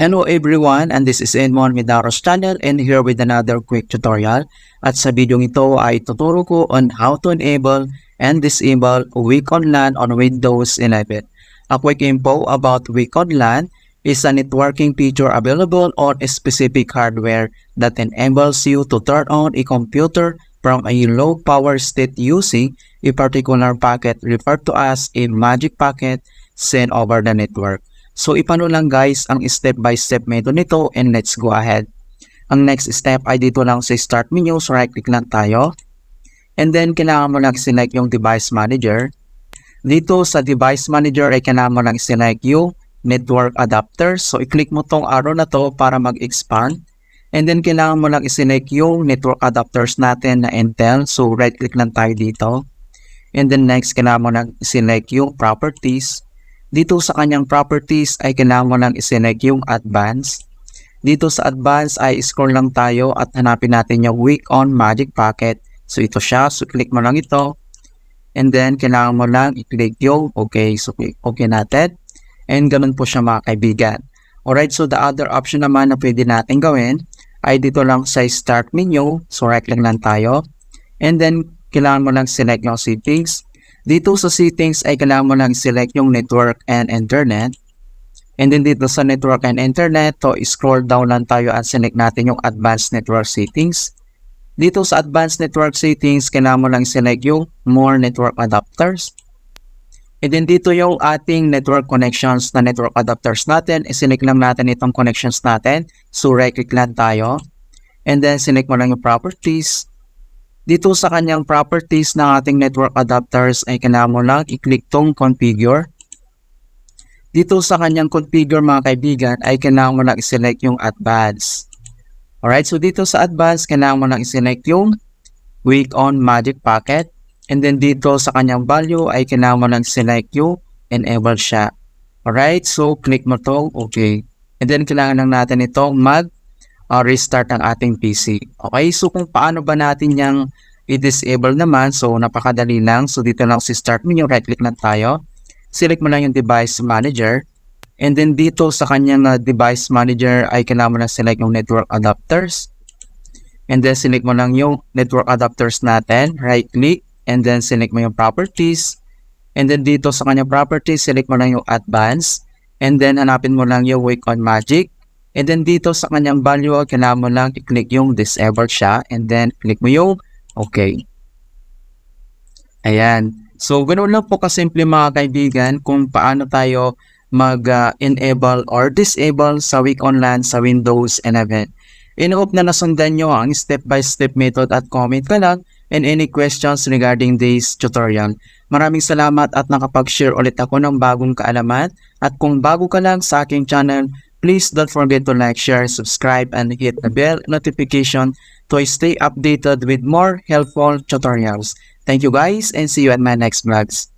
Hello everyone, and this is Edmond Midaros channel and here with another quick tutorial. At sa video ito ay tuturo ko on how to enable and disable Weak on LAN on Windows 11. A quick info about Weak on LAN is a networking feature available on a specific hardware that enables you to turn on a computer from a low power state using a particular packet referred to as a magic packet sent over the network. So, ipano lang guys ang step-by-step method nito and let's go ahead. Ang next step ay dito lang sa start menu, so right-click lang tayo. And then, kailangan mo lang select yung device manager. Dito sa device manager ay kailangan mo lang select yung network adapter. So, i-click mo tong arrow na to para mag-expand. And then, kailangan mo lang select yung network adapters natin na Intel. So, right-click lang tayo dito. And then next, kailangan mo lang select yung properties. Dito sa kanyang properties ay kailangan mo lang i-select yung advanced. Dito sa advanced ay scroll lang tayo at hanapin natin yung weak on magic packet. So ito siya. So click mo lang ito. And then kailangan mo lang i-click yung okay. So okay natin. And ganun po siya mga kaibigan. Alright, so the other option naman na pwede natin gawin ay dito lang sa start menu. So right click lang tayo. And then kailangan mo lang select yung settings. Dito sa settings ay kailangan mo lang select yung network and internet. And then dito sa network and internet, to scroll down lang tayo at select natin yung advanced network settings. Dito sa advanced network settings, kailangan mo lang select yung more network adapters. And then dito yung ating network connections na network adapters natin, select lang natin itong connections natin. So right click lang tayo. And then select mo lang yung properties. Dito sa kanyang properties ng ating network adapters ay kailangan mo lang i-click tong configure. Dito sa kanyang configure mga kaibigan ay kailangan mo lang i-select yung advanced. Alright, so dito sa advanced kailangan mo lang i-select yung weak on magic packet. And then dito sa kanyang value ay kailangan mo lang select yung enable siya. Alright, so click mo to, okay. And then kailangan lang natin itong restart ang ating PC. Okay, so kung paano ba natin yung i-disable naman, so napakadali lang. So dito lang si start menu, right click lang tayo. Select mo lang yung device manager. And then dito sa kanyang device manager ay kailangan mo lang select yung network adapters. And then select mo lang yung network adapters natin, right click. And then select mo yung properties. And then dito sa kanyang properties, select mo lang yung advanced. And then hanapin mo lang yung weak on magic. And then dito sa kanyang value, kailangan mo lang i-click yung disable siya. And then click mo yung okay. Ayan. So, ganoon lang po kasimple mga kaibigan kung paano tayo mag-enable or disable sa weak on LAN sa Windows 11. I-hope na nasundan nyo ang step-by-step method at comment ka lang and any questions regarding this tutorial. Maraming salamat at nakapag-share ulit ako ng bagong kaalaman. At kung bago ka lang sa aking channel, please don't forget to like, share, subscribe, and hit the bell notification to stay updated with more helpful tutorials. Thank you guys and see you at my next vlogs.